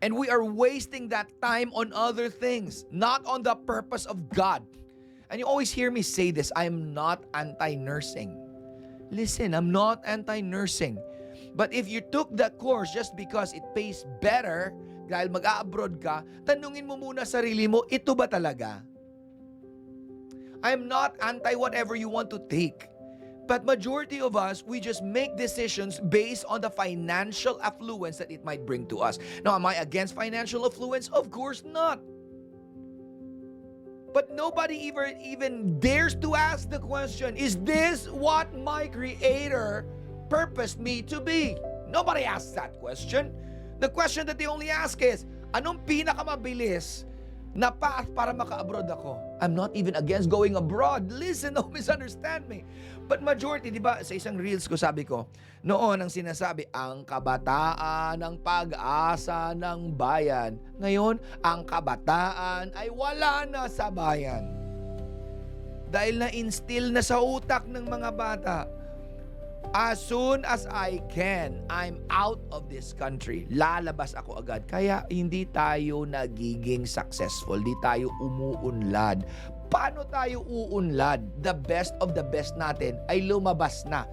And we are wasting that time on other things, not on the purpose of God. And you always hear me say this, I am not anti-nursing. Listen, I'm not anti-nursing. But if you took that course just because it pays better, dahil mag-a-abroad ka, tanungin mo muna sarili mo, ito ba talaga? I'm not anti whatever you want to take. But majority of us, we just make decisions based on the financial affluence that it might bring to us. Now, am I against financial affluence? Of course not. But nobody even dares to ask the question, is this what my Creator purposed me to be? Nobody asks that question. The question that they only ask is, anong pinakamabilis na path para maka-abroad ako? I'm not even against going abroad. Listen, don't misunderstand me. But majority, di ba, sa isang reels ko sabi ko, noon ang sinasabi, ang kabataan ng pag-asa ng bayan. Ngayon, ang kabataan ay wala na sa bayan. Dahil na-instill na sa utak ng mga bata, as soon as I can, I'm out of this country. Lalabas ako agad. Kaya hindi tayo nagiging successful. Di tayo umuunlad. Paano tayo uunlad? The best of the best natin ay lumabas na.